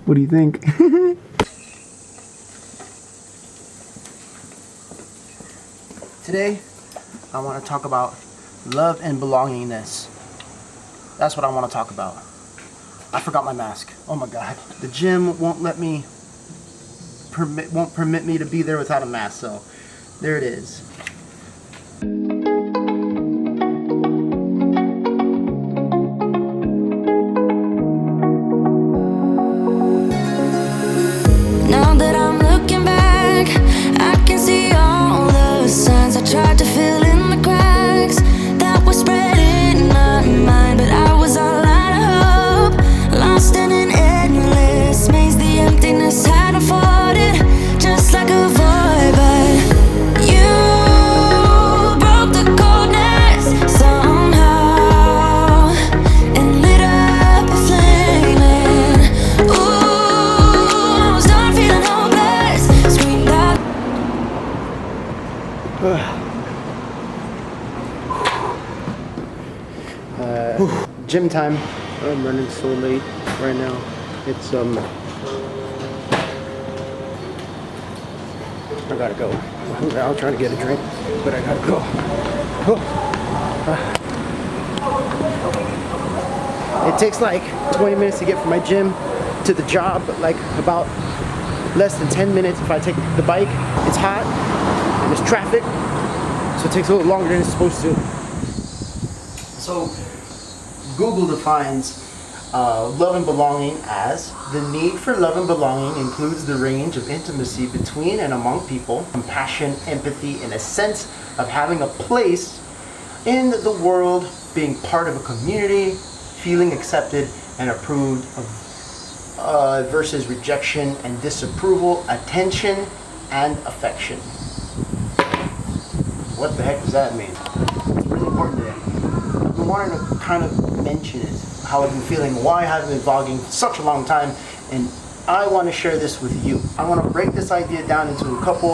What do you think? Today, I want to talk about love and belongingness. That's what I want to talk about. I forgot my mask. Oh my God. The gym won't permit me to be there without a mask, so there it is. Now that I'm looking back, I can see all the signs I tried to fill in the cracks that were spread in my mind, but I was all out of hope, lost in an endless maze. The emptiness had unfolded just like a void, but you broke the coldness somehow and lit up a flame. And ooh, I was done feeling hopeless, screamed out. Gym time. I'm running so late right now. It's I gotta go. I'll try to get a drink, but I gotta go. It takes like 20 minutes to get from my gym to the job, but like about less than 10 minutes if I take the bike. It's hot and there's traffic, so it takes a little longer than it's supposed to. So Google defines love and belonging as the need for love and belonging includes the range of intimacy between and among people, compassion, empathy, and a sense of having a place in the world, being part of a community, feeling accepted and approved of, versus rejection and disapproval, attention and affection. What the heck does that mean? It's really important today. I've been wanting to kind of mention it, how I've been feeling, why I haven't been vlogging for such a long time, and I want to share this with you. I want to break this idea down into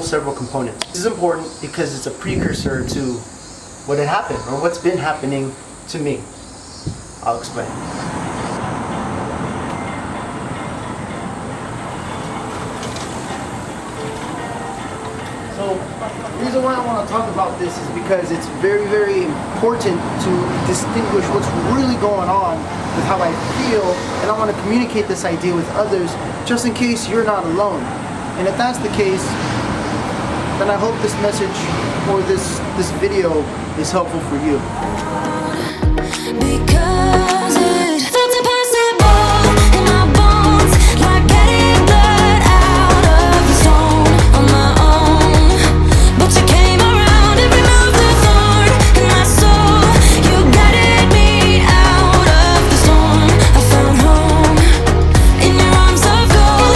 several components. This is important because it's a precursor to what had happened or what's been happening to me. I'll explain. So, the reason why I want to talk about this is because it's very, very important to distinguish what's really going on with how I feel, and I want to communicate this idea with others just in case you're not alone. And if that's the case, then I hope this message or this video is helpful for you. Because it felt impossible in my bones, like getting blood out of the stone on my own. But you came around and removed the thorn in my soul. You guided me out of the storm. I found home in your arms of gold.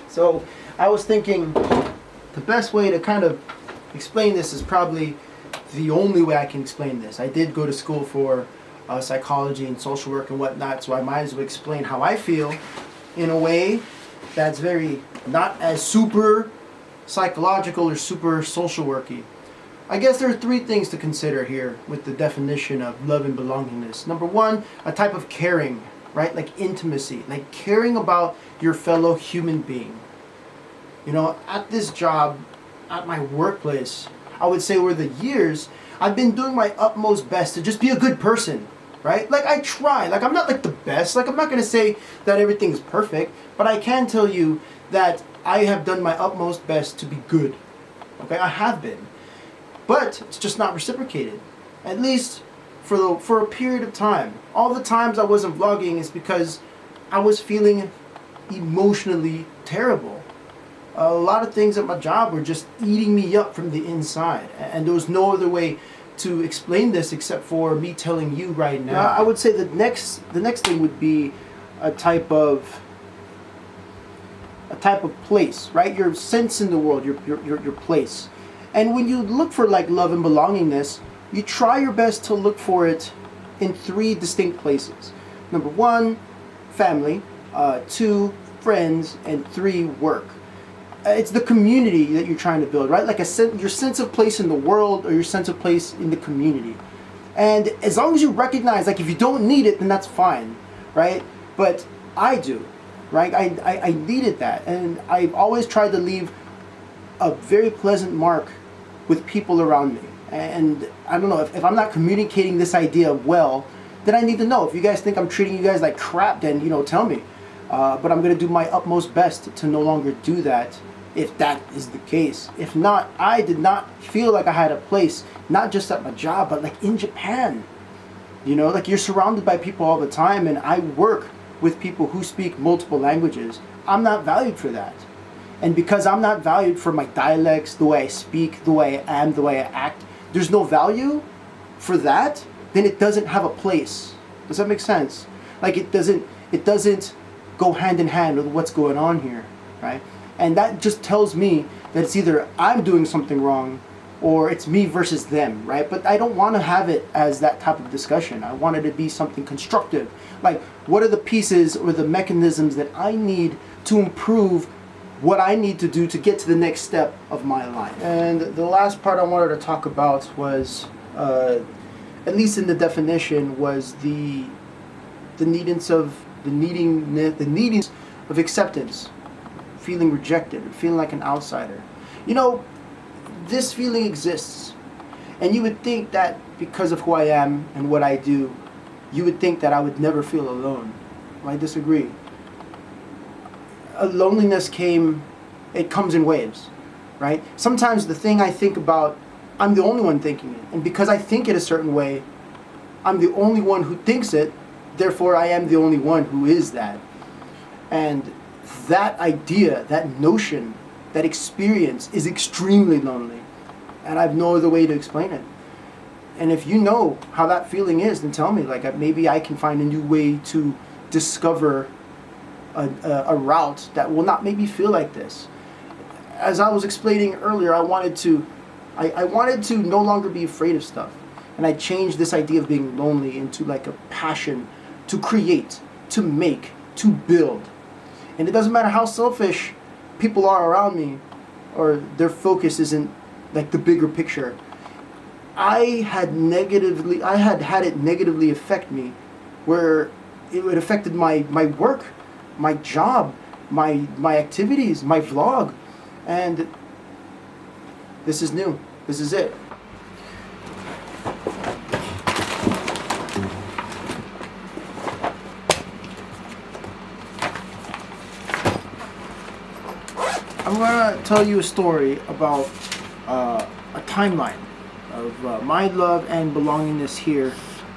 So I was thinking the best way to kind of explain this is probably the only way I can explain this. I did go to school for psychology and social work and whatnot, so I might as well explain how I feel in a way that's very not as super psychological or super social worky. I guess there are three things to consider here with the definition of love and belongingness. Number one, a type of caring, right? Like intimacy, like caring about your fellow human being. You know, at this job, at my workplace, I would say over the years, I've been doing my utmost best to just be a good person, right? Like I try, like I'm not like the best, like I'm not going to say that everything's perfect, but I can tell you that I have done my utmost best to be good, okay? I have been, but it's just not reciprocated, at least for a period of time. All the times I wasn't vlogging is because I was feeling emotionally terrible. A lot of things at my job were just eating me up from the inside, and there was no other way to explain this except for me telling you right now. I would say the next thing would be a type of place, right? Your sense in the world, your place. And when you look for like love and belongingness, you try your best to look for it in three distinct places. Number one, family. Two, friends. And three, work. It's the community that you're trying to build, right? Like your sense of place in the world or your sense of place in the community. And as long as you recognize, like if you don't need it, then that's fine, right? But I do, right? I needed that. And I've always tried to leave a very pleasant mark with people around me. And I don't know, if I'm not communicating this idea well, then I need to know. If you guys think I'm treating you guys like crap, then, tell me. But I'm going to do my utmost best to no longer do that, if that is the case. If not, I did not feel like I had a place, not just at my job, but like in Japan. Like you're surrounded by people all the time, and I work with people who speak multiple languages. I'm not valued for that. And because I'm not valued for my dialects, the way I speak, the way I am, the way I act, there's no value for that, then it doesn't have a place. Does that make sense? Like it doesn't go hand in hand with what's going on here, right? And that just tells me that it's either I'm doing something wrong or it's me versus them, right? But I don't want to have it as that type of discussion. I want it to be something constructive. Like, what are the pieces or the mechanisms that I need to improve what I need to do to get to the next step of my life? And the last part I wanted to talk about was, at least in the definition, was the neediness of acceptance, feeling rejected, feeling like an outsider. This feeling exists, and you would think that because of who I am and what I do, you would think that I would never feel alone. Well, I disagree. Loneliness comes in waves, right? Sometimes the thing I think about, I'm the only one thinking it, and because I think it a certain way, I'm the only one who thinks it, therefore I am the only one who is that. And that idea, that notion, that experience is extremely lonely, and I have no other way to explain it. And if you know how that feeling is, then tell me. Like, maybe I can find a new way to discover a route that will not make me feel like this. As I was explaining earlier, I wanted to no longer be afraid of stuff, and I changed this idea of being lonely into like a passion to create, to make, to build. And it doesn't matter how selfish people are around me, or their focus isn't like the bigger picture. I had had it negatively affect me, where it affected my work, my job, my activities, my vlog. And this is new. This is it. I'm going to tell you a story about a timeline of my love and belongingness here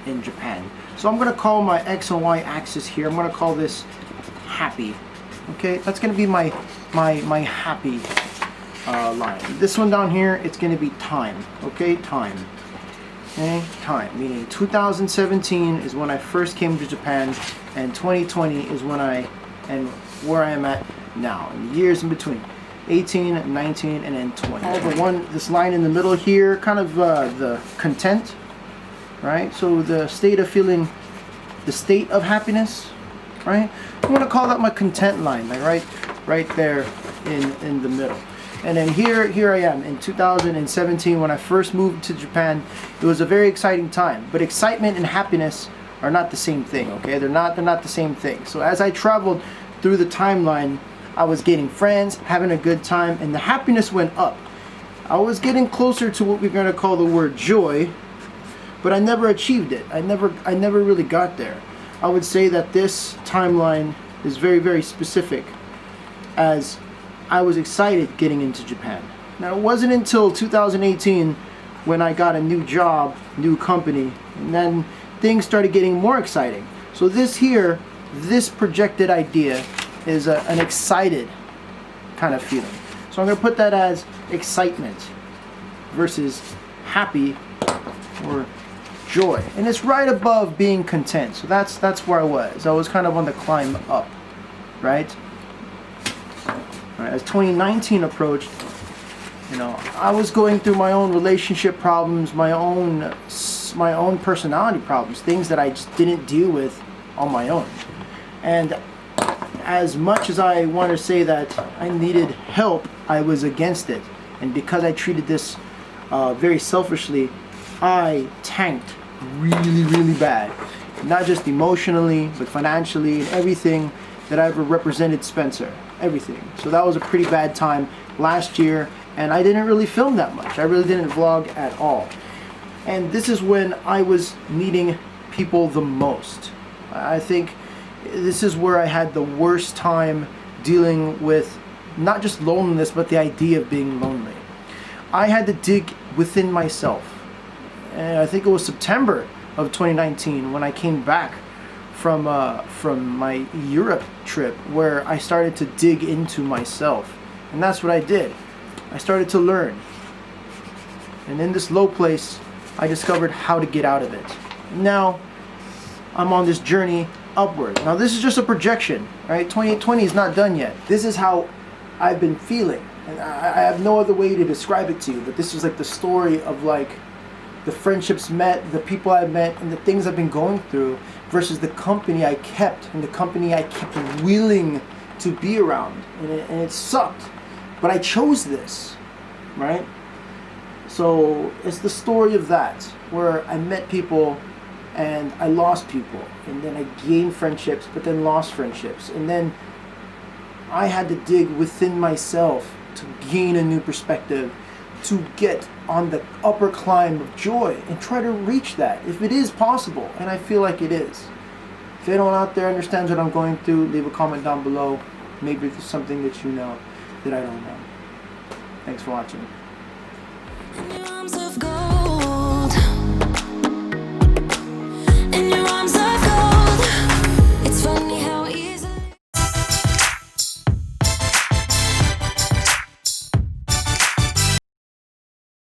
in Japan. So I'm going to call my X and Y axis here, I'm going to call this happy. Okay, that's going to be my happy line. This one down here, it's going to be time. Okay, time. Okay, time, meaning 2017 is when I first came to Japan, and 2020 is where I am at now, and the years in between. 18, 19, and then 20. This line in the middle here, kind of the content, right? So the state of feeling, the state of happiness, right? I'm gonna call that my content line, like right there in the middle. And then here I am in 2017 when I first moved to Japan. It was a very exciting time, but excitement and happiness are not the same thing, okay? They're not the same thing. So as I traveled through the timeline, I was gaining friends, having a good time, and the happiness went up. I was getting closer to what we're going to call the word joy, but I never achieved it. I never really got there. I would say that this timeline is very, very specific, as I was excited getting into Japan. Now, it wasn't until 2018 when I got a new job, new company, and then things started getting more exciting. So this projected idea is an excited kind of feeling. So I'm going to put that as excitement versus happy or joy. And it's right above being content. So that's where I was. I was kind of on the climb up, right? All right, as 2019 approached, I was going through my own relationship problems, my own personality problems, things that I just didn't deal with on my own. And as much as I want to say that I needed help, I was against it. And because I treated this very selfishly, I tanked really, really bad. Not just emotionally, but financially and everything that I ever represented Spencer. Everything. So that was a pretty bad time last year, and I didn't really film that much. I really didn't vlog at all. And this is when I was needing people the most. I think this is where I had the worst time dealing with not just loneliness, but the idea of being lonely. I had to dig within myself. And I think it was September of 2019 when I came back from my Europe trip, where I started to dig into myself. And that's what I did. I started to learn. And in this low place, I discovered how to get out of it. Now, I'm on this journey upward. Now, this is just a projection, right? 2020 is not done yet. This is how I've been feeling. And I have no other way to describe it to you, but this is like the story of like the friendships met, the people I met, and the things I've been going through versus the company I kept and the company I kept willing to be around. And it sucked. But I chose this, right? So it's the story of that, where I met people and I lost people, and then I gained friendships, but then lost friendships, and then I had to dig within myself to gain a new perspective, to get on the upper climb of joy and try to reach that, if it is possible, and I feel like it is. If anyone out there understands what I'm going through, leave a comment down below. Maybe there's something that you know that I don't know. Thanks for watching.